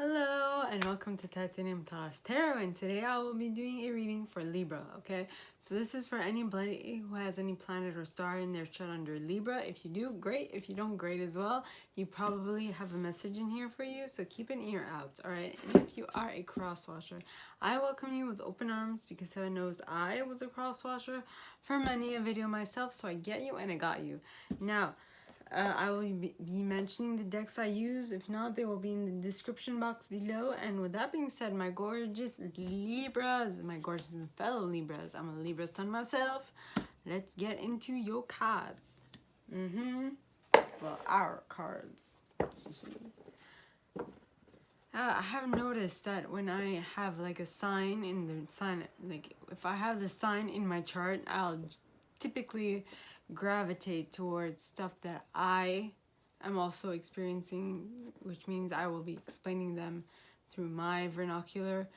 Hello and welcome to Titanium Tarot, and today I will be doing a reading for Libra, okay? So this is for anybody who has any planet or star in their chart under Libra. If you do, great. If you don't, great as well. You probably have a message in here for you, so keep an ear out, alright? And if you are a crosswasher, I welcome you with open arms because heaven knows I was a crosswasher for many a video myself, so I get you and I got you. Now, I will be mentioning the decks I use. If not, they will be in the description box below. And with that being said, my gorgeous Libras, my gorgeous fellow Libras, I'm a Libra sun myself. Let's get into your cards. Well, our cards. I have noticed that when I have like a sign in the sign, like if I have the sign in my chart, I'll typically gravitate towards stuff that I am also experiencing, which means I will be explaining them through my vernacular,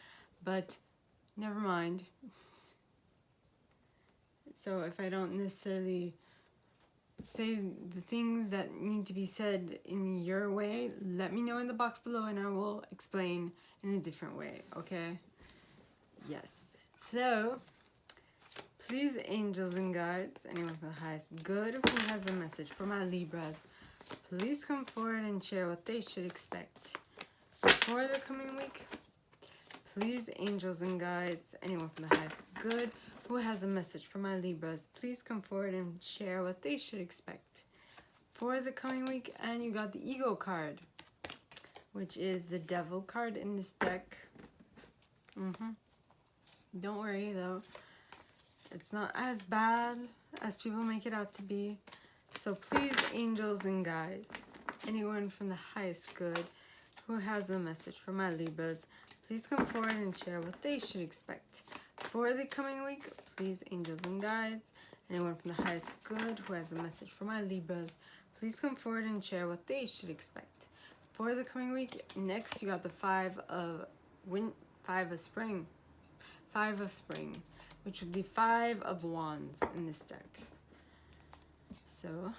but never mind. So if I don't necessarily say the things that need to be said in your way, let me know in the box below and I will explain in a different way, okay? Yes. So, please, angels and guides, anyone for the highest good who has a message for my Libras, please come forward and share what they should expect for the coming week. Please, angels and guides, anyone from the highest good who has a message for my Libras, please come forward and share what they should expect for the coming week. And you got the Ego card, which is the Devil card in this deck. Don't worry though, it's not as bad as people make it out to be. So please, angels and guides, anyone from the highest good who has a message for my Libras, please come forward and share what they should expect for the coming week. Please, angels and guides, anyone from the highest good who has a message for my Libras, please come forward and share what they should expect for the coming week. Next, you got the Five of Spring, which would be Five of Wands in this deck. So,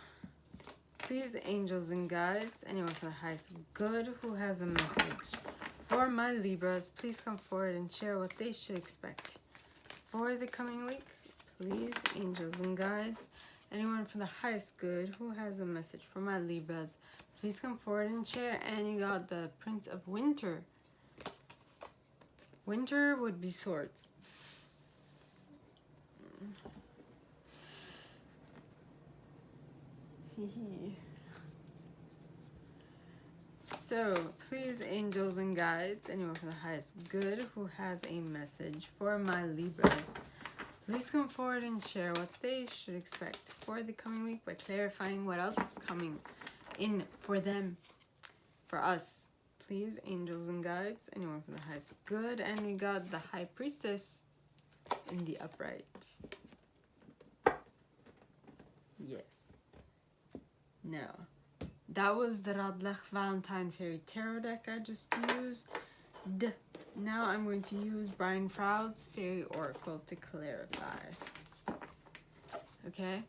please, angels and guides, anyone from the highest good who has a message for my Libras, please come forward and share what they should expect for the coming week. Please, angels and guides, anyone from the highest good who has a message for my Libras, please come forward and share. And you got the Prince of Winter. Winter would be Swords. So, please, angels and guides, anyone from the highest good who has a message for my Libras, please come forward and share what they should expect for the coming week by clarifying what else is coming in for them, for us. Please, angels and guides, anyone from the highest good. And we got the High Priestess in the upright. Yes. Now, that was the Radleigh Valentine Fairy Tarot deck I just used. Now I'm going to use Brian Froud's Fairy Oracle to clarify. Okay?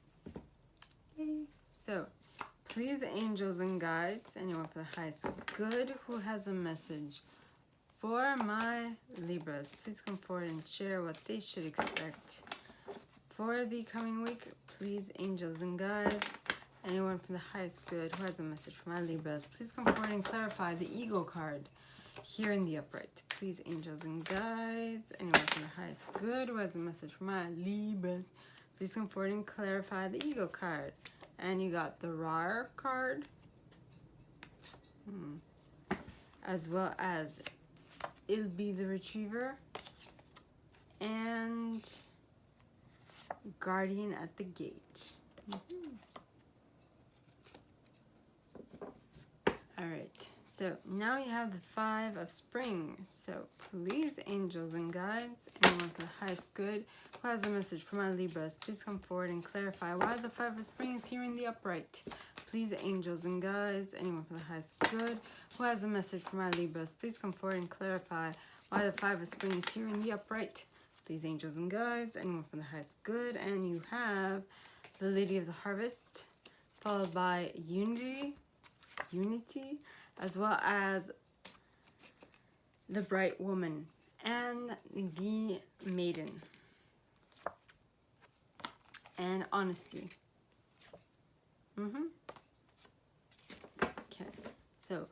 Yay. So, please, angels and guides, anyone for the highest good who has a message for my Libras, please come forward and share what they should expect for the coming week. Please, angels and guides, anyone from the highest good who has a message for my Libras, please come forward and clarify the Ego card here in the upright. Please, angels and guides, anyone from the highest good who has a message for my Libras, please come forward and clarify the Ego card. And you got the Rar card, as well as it'll be the Retriever and Guardian at the Gate. Alright, so now you have the Five of Spring. So please, angels and guides, anyone from the highest good who has a message for my Libras, please come forward and clarify why the Five of Spring is here in the upright. Please, angels and guides, anyone from the highest good who has a message for my Libras, please come forward and clarify why the Five of Spring is here in the upright. Please, angels and guides, anyone from the highest good. And you have the Lady of the Harvest, followed by Unity, as well as the Bright Woman, and the Maiden. And Honesty. Okay, so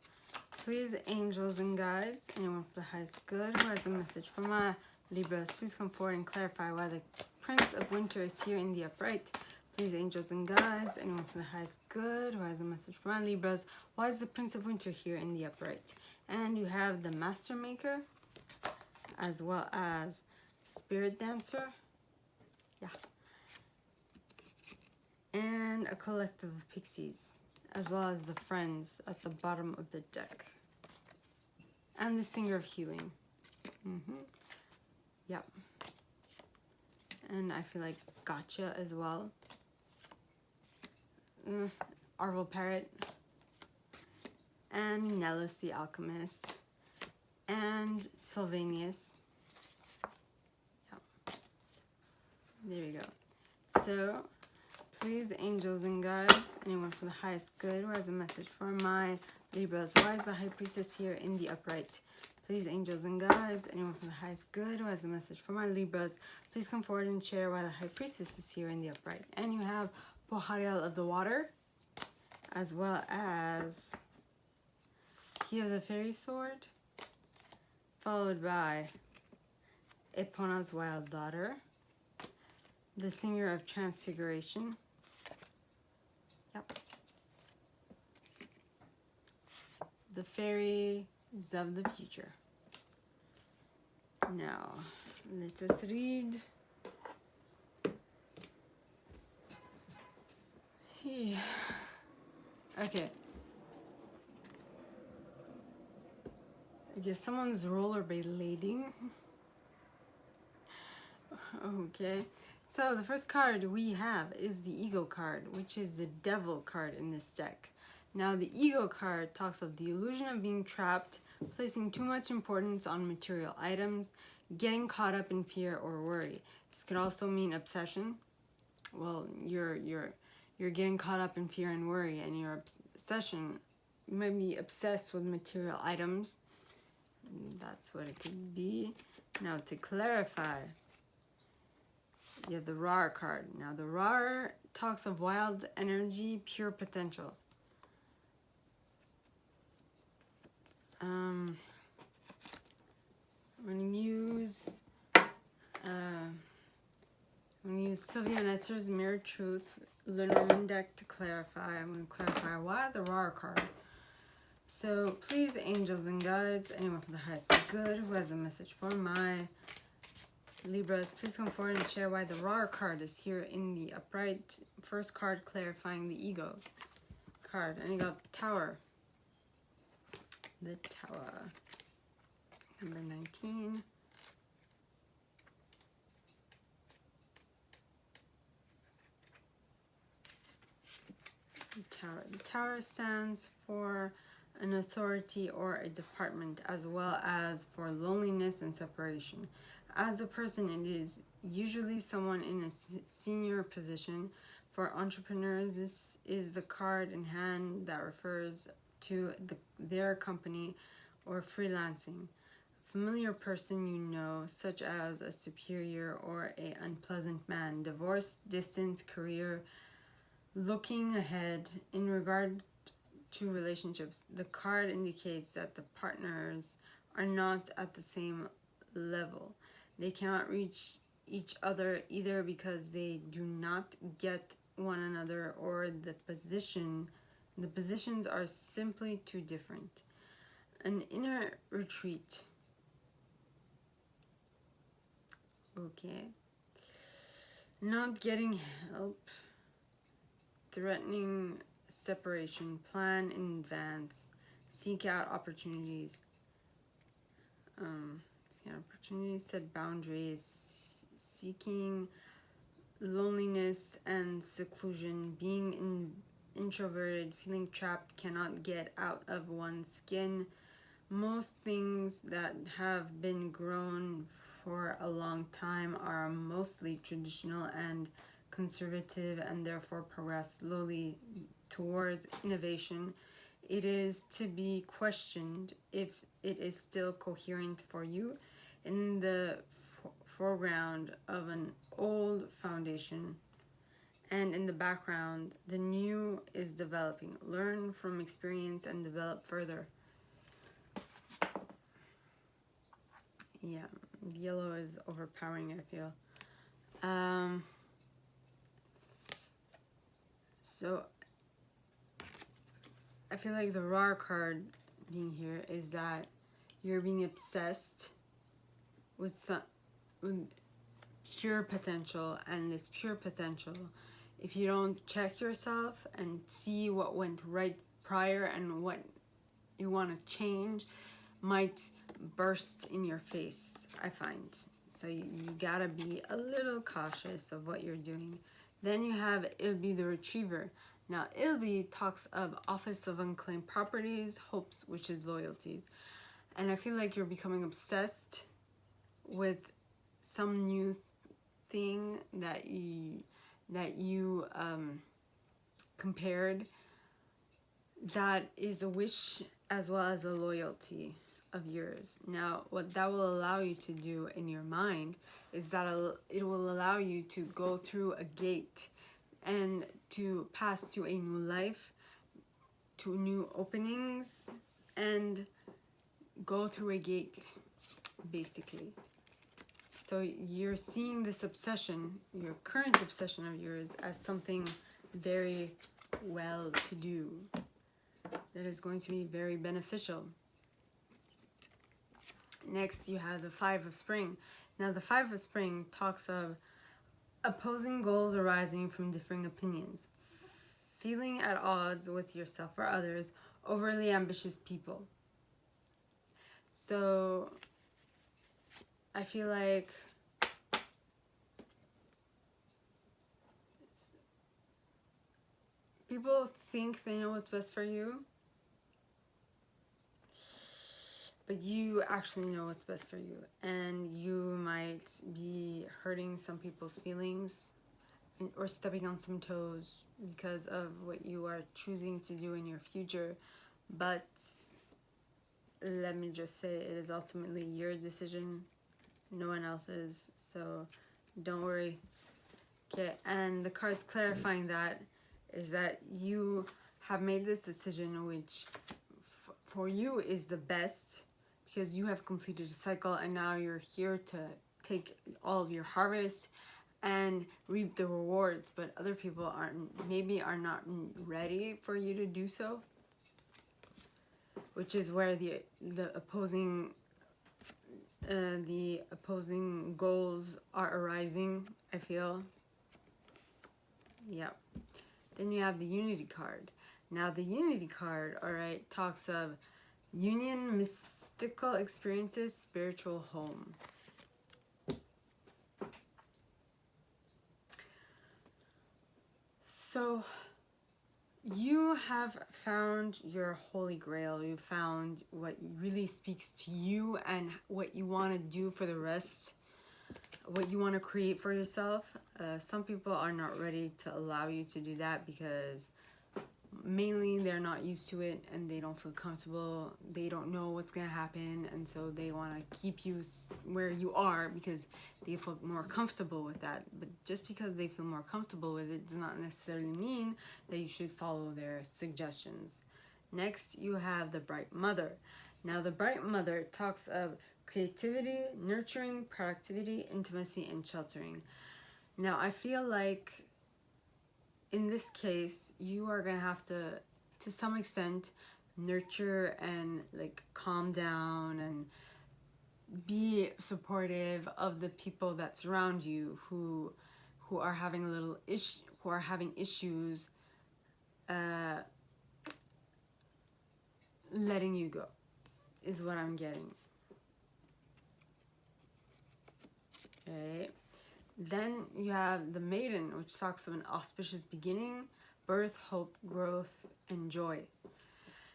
please, angels and guides, anyone for the highest good who has a message for my Libras, please come forward and clarify why the Prince of Winter is here in the upright. Please, angels and guides, anyone for the highest good who has a message for my Libras, why is the Prince of Winter here in the upright? And you have the Master Maker, as well as Spirit Dancer. Yeah. And a collective of pixies, as well as the Friends at the bottom of the deck. And the Singer of Healing. Yep. And I feel like Gotcha as well. Arvel Parrot. And Nellis the Alchemist. And Sylvanus. Yep. There we go. So, please, angels and guides, anyone for the highest good who has a message for my Libras, why is the High Priestess here in the upright? Please, angels and guides, anyone for the highest good who has a message for my Libras, please come forward and share why the High Priestess is here in the upright. And you have Bohariel of the Water, as well as Key of the Fairy Sword, followed by Epona's Wild Daughter, the Singer of Transfiguration. Yep. The Fairies of the Future. Now, let us read. Okay. I guess someone's rollerblading. Okay. So the first card we have is the Ego card, which is the Devil card in this deck. Now the Ego card talks of the illusion of being trapped, placing too much importance on material items, getting caught up in fear or worry. This could also mean obsession. Well, you're getting caught up in fear and worry, and your obsession, you might be obsessed with material items. That's what it could be. Now to clarify, you have the Rar card. Now the Rar talks of wild energy, pure potential. I'm going to use Silvia Neitzner's Mirror Truth Lenormand deck to clarify. I'm going to clarify why the Rar card. So please, angels and guides, anyone for the highest good who has a message for my Libras, please come forward and share why the Rar card is here in the upright. First card clarifying the Ego card. And you got Tower. The Tower. Number 19. The Tower. The Tower stands for an authority or a department, as well as for loneliness and separation. As a person, it is usually someone in a senior position. For entrepreneurs, this is the card in hand that refers to their company or freelancing. A familiar person you know, such as a superior or an unpleasant man. Divorce, distance, career, looking ahead. In regard to relationships, the card indicates that the partners are not at the same level. They cannot reach each other either because they do not get one another, or the positions are simply too different. An inner retreat. Okay. Not getting help. Threatening separation. Plan in advance. Seek out opportunities. Set boundaries. Seeking loneliness and seclusion. Being introverted. Feeling trapped. Cannot get out of one's skin. Most things that have been grown for a long time are mostly traditional and conservative, and therefore progress slowly towards innovation. It is to be questioned if it is still coherent for you in the foreground of an old foundation, and in the background the new is developing. Learn from experience and develop further. Yeah, yellow is overpowering, I feel. So I feel like the raw card being here is that you're being obsessed with pure potential, and this pure potential, if you don't check yourself and see what went right prior and what you want to change, might burst in your face, I find. So you gotta be a little cautious of what you're doing. Then you have Ilby the Retriever. Now Ilby talks of Office of Unclaimed Properties, hopes, wishes, loyalties. And I feel like you're becoming obsessed with some new thing that you compared, that is a wish as well as a loyalty of yours. Now what that will allow you to do in your mind is that it will allow you to go through a gate and to pass to a new life, to new openings, and go through a gate, basically. So you're seeing this obsession, your current obsession of yours, as something very well to do, that is going to be very beneficial. Next, you have the Five of Spring. Now, the Five of Spring talks of opposing goals arising from differing opinions, feeling at odds with yourself or others, overly ambitious people. So I feel like people think they know what's best for you, but you actually know what's best for you, and you might be hurting some people's feelings or stepping on some toes because of what you are choosing to do in your future. But let me just say, it is ultimately your decision, no one else's, so don't worry. Okay, and the cards clarifying that is that you have made this decision, which for you is the best, because you have completed a cycle and now you're here to take all of your harvest and reap the rewards, but other people are not ready for you to do so, which is where the opposing goals are arising, I feel. Yep. Then you have the Unity card. Now the Unity card, all right, talks of union, mystical experiences, spiritual home. So you have found your holy grail. You found what really speaks to you and what you want to do for the rest, what you want to create for yourself. Some people are not ready to allow you to do that because mainly they're not used to it and they don't feel comfortable. They don't know what's going to happen, and so they want to keep you where you are because they feel more comfortable with that. But just because they feel more comfortable with it does not necessarily mean that you should follow their suggestions. Next, you have the Bright Mother. Now the Bright Mother talks of creativity, nurturing, productivity, intimacy, and sheltering. Now I feel like in this case, you are going to have to some extent, nurture and like calm down and be supportive of the people that surround you who are having issues letting you go, is what I'm getting. Okay. Then you have the Maiden, which talks of an auspicious beginning, birth, hope, growth, and joy.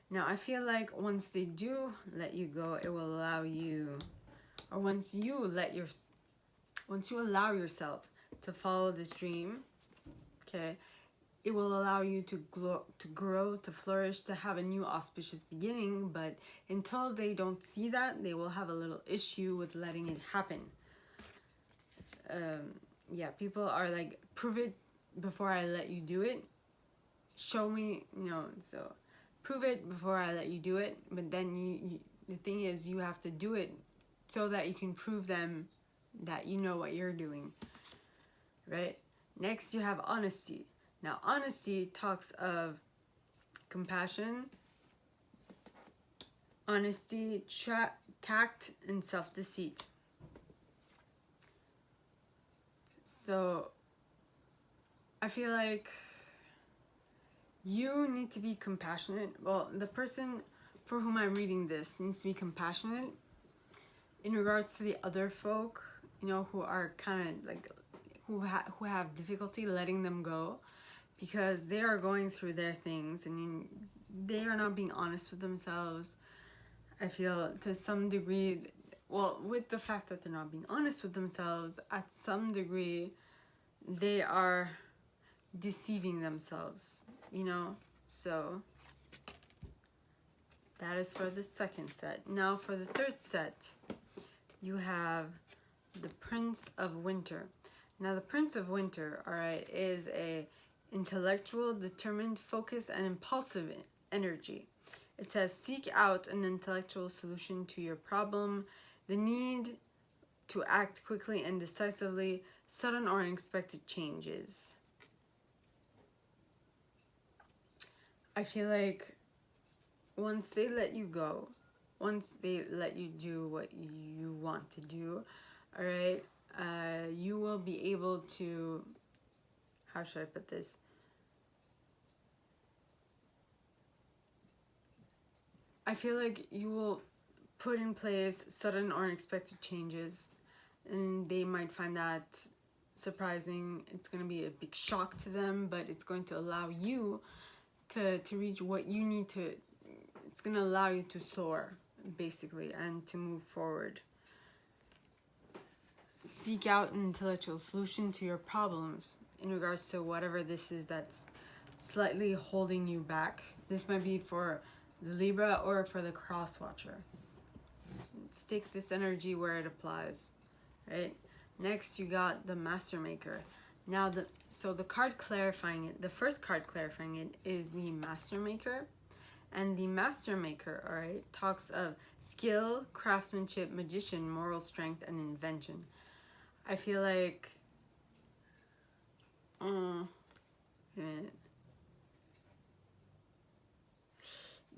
Now, I feel like once they do let you go, it will allow you, or once you allow yourself to follow this dream, okay, it will allow you to grow, to flourish, to have a new auspicious beginning. But until they don't see that, they will have a little issue with letting it happen. Yeah, people are like, prove it before I let you do it. Show me, so prove it before I let you do it. But then the thing is, you have to do it so that you can prove them that you know what you're doing, right? Next, you have honesty. Now, honesty talks of compassion, honesty, tact, and self-deceit. So, I feel like you need to be compassionate. Well, the person for whom I'm reading this needs to be compassionate in regards to the other folk, who are kind of like, who have difficulty letting them go, because they are going through their things and they are not being honest with themselves. I feel to some degree, well, with the fact that they're not being honest with themselves, at some degree, they are deceiving themselves, So that is for the second set. Now for the third set, you have the Prince of Winter. Now the Prince of Winter, all right, is a intellectual, determined, focused, and impulsive energy. It says, seek out an intellectual solution to your problem, the need to act quickly and decisively, sudden or unexpected changes. I feel like once they let you go, once they let you do what you want to do, all right, you will be able to, how should I put this? I feel like you will put in place sudden or unexpected changes, and they might find that surprising. It's going to be a big shock to them, but it's going to allow you to reach what you need to. It's going to allow you to soar, basically, and to move forward. Seek out an intellectual solution to your problems in regards to whatever this is that's slightly holding you back. This might be for the Libra or for the cross watcher. Stick this energy where it applies, right? Next, you got the Master Maker. Now, the card clarifying it, the first card clarifying it is the Master Maker. And the Master Maker, all right, talks of skill, craftsmanship, magician, moral strength, and invention. I feel like,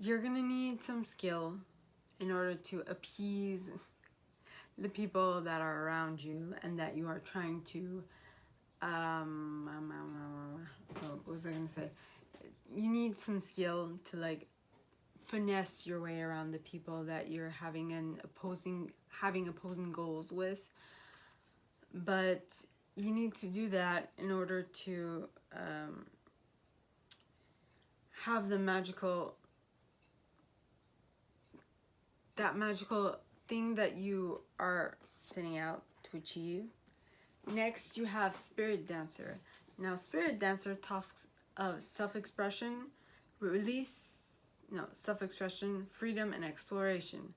you're gonna need some skill in order to appease the people that are around you and that you are trying to, what was I gonna say? You need some skill to like finesse your way around the people that you're having opposing goals with. But you need to do that in order to have the magical thing that you are setting out to achieve. Next, you have Spirit Dancer. Now, Spirit Dancer talks of self-expression, self-expression, freedom, and exploration.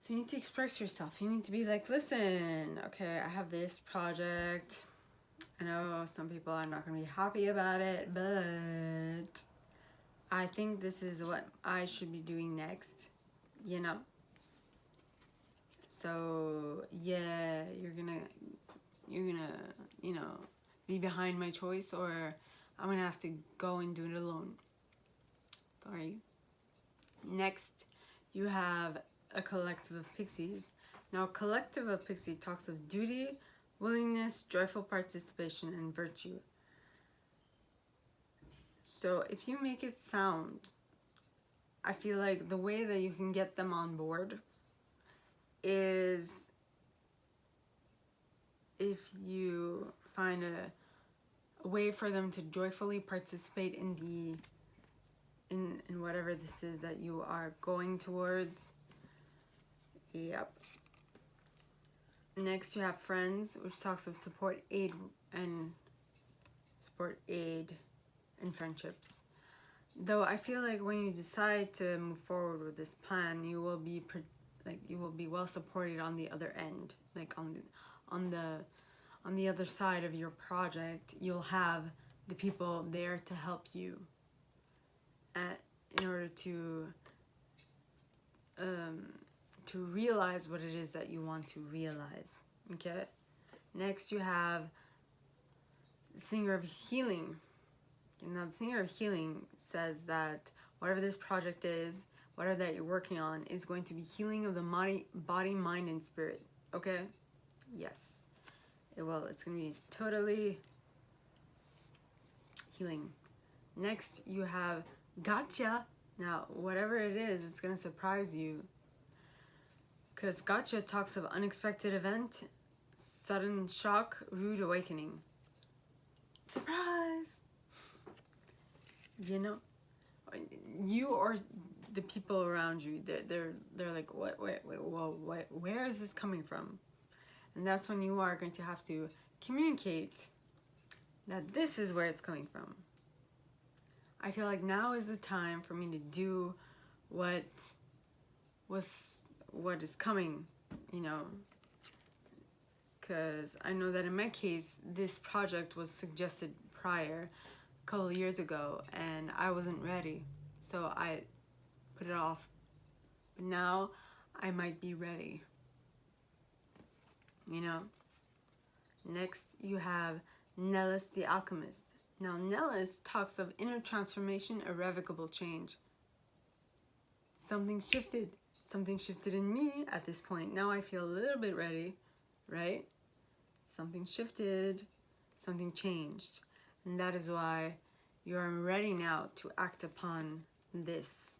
So you need to express yourself. You need to be like, listen, okay, I have this project. I know some people are not going to be happy about it, but I think this is what I should be doing next, So, yeah, you're gonna, be behind my choice, or I'm gonna have to go and do it alone. Sorry. Next, you have a collective of pixies. Now, collective of pixies talks of duty, willingness, joyful participation, and virtue. So if you make it sound, I feel like the way that you can get them on board is if you find a way for them to joyfully participate in whatever this is that you are going towards. Yep. Next, you have Friends, which talks of support, aid, and support, aid, and friendships. Though I feel like when you decide to move forward with this plan, you will be well supported on the other end, like on the other side of your project. You'll have the people there to help you in order to realize what it is that you want to realize. Okay. Next, you have Singer of Healing. Now, the Singer of Healing says that whatever this project is, whatever that you're working on, is going to be healing of the body, mind, and spirit. Okay? Yes. It will. It's going to be totally healing. Next, you have Gotcha. Now, whatever it is, it's going to surprise you. Because Gotcha talks of unexpected event, sudden shock, rude awakening. Surprise! You know, you or the people around you, they're like, whoa, where is this coming from? And that's when you are going to have to communicate that this is where it's coming from. I feel like now is the time for me to do what is coming, you know, because I know that in my case, this project was suggested prior, a couple of years ago, and I wasn't ready, so I put it off. But now I might be ready, you know. Next, you have Nellis the Alchemist. Now, Nellis talks of inner transformation, irrevocable change. Something shifted in me at this point. Now I feel a little bit ready, right? Something shifted, something changed. And that is why you are ready now to act upon this.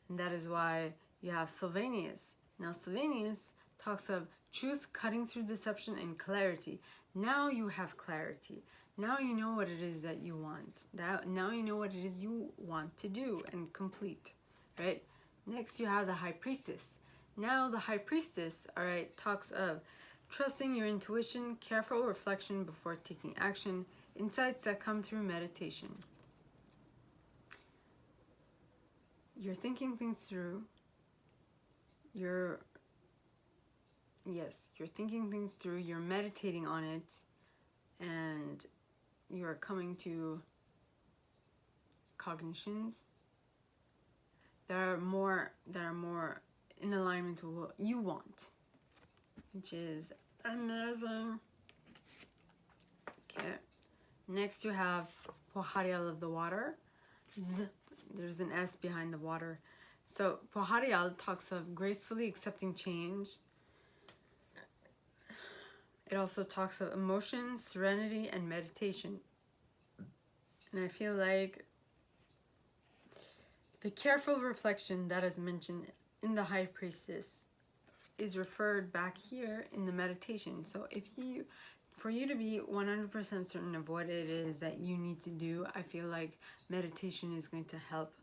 And that is why you have Sylvanus. Now, Sylvanus talks of truth cutting through deception and clarity. Now you have clarity. Now you know what it is that you want. Now you know what it is you want to do and complete, right? Next, you have the High Priestess. Now, the High Priestess, all right, talks of trusting your intuition, careful reflection before taking action, insights that come through meditation. You're thinking things through. You're thinking things through. You're meditating on it, and you're coming to cognitions that are more in alignment with what you want, which is amazing. Okay. Next, you have Poharial of the water. There's an S behind the water. So Poharial talks of gracefully accepting change. It also talks of emotion, serenity, and meditation. And I feel like the careful reflection that is mentioned in the High Priestess is referred back here in the meditation. So for you to be 100% certain of what it is that you need to do, I feel like meditation is going to help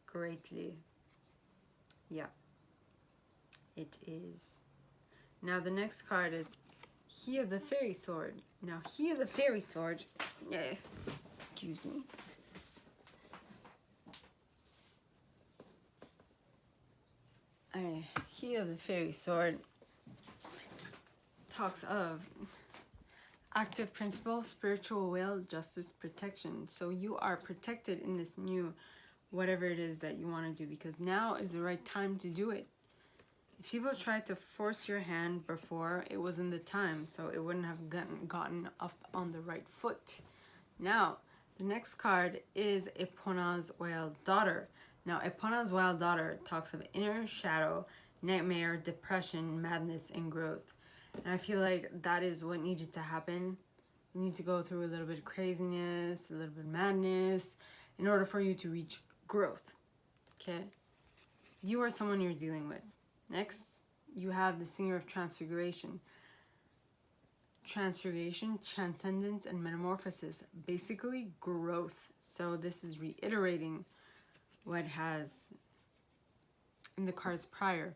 greatly. Yeah, it is. Now the next card is He of the Fairy Sword. Now He of the Fairy Sword, excuse me. He of the Fairy Sword talks of active principle, spiritual will, justice, protection. So you are protected in this new whatever it is that you want to do, because now is the right time to do it. If people tried to force your hand before, it wasn't the time, so it wouldn't have gotten off on the right foot. Now, the next card is Epona's Wild Daughter. Now, Epona's Wild Daughter talks of inner shadow, nightmare, depression, madness, and growth. And I feel like that is what needed to happen. You need to go through a little bit of craziness, a little bit of madness, in order for you to reach growth. Okay? You are someone you're dealing with. Next, you have the Singer of Transfiguration. Transfiguration, transcendence, and metamorphosis. Basically, growth. So this is reiterating what has in the cards prior.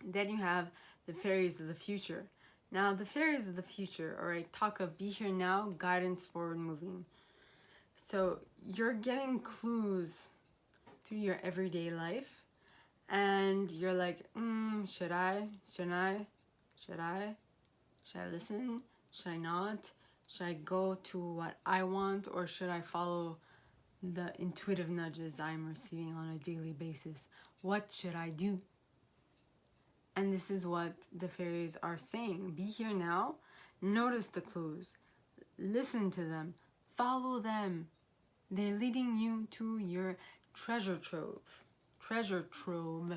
Then you have the Fairies of the Future. Now, the fairies of the future, all right, talk of be here now, guidance forward moving. So you're getting clues through your everyday life, and you're like, should I? Shouldn't I? Should I? Should I listen? Should I not? Should I go to what I want, or should I follow the intuitive nudges I'm receiving on a daily basis? What should I do? And this is what the fairies are saying. Be here now. Notice the clues. Listen to them. Follow them. They're leading you to your treasure trove. Treasure trove.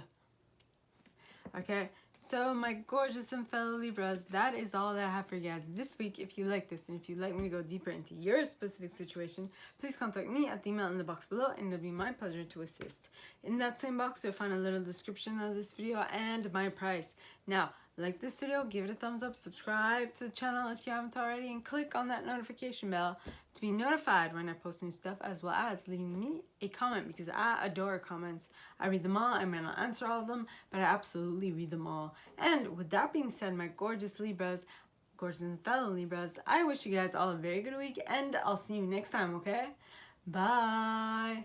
Okay? So, my gorgeous and fellow Libras, that is all that I have for you guys this week. If you like this, and if you'd like me to go deeper into your specific situation, please contact me at the email in the box below, and it'll be my pleasure to assist. In that same box, you'll find a little description of this video and my price. Now, like this video, give it a thumbs up, subscribe to the channel if you haven't already, and click on that notification bell to be notified when I post new stuff, as well as leaving me a comment, because I adore comments. I read them all. I may not answer all of them, but I absolutely read them all. And with that being said, my gorgeous Libras, gorgeous and fellow Libras, I wish you guys all a very good week, and I'll see you next time, okay? Bye!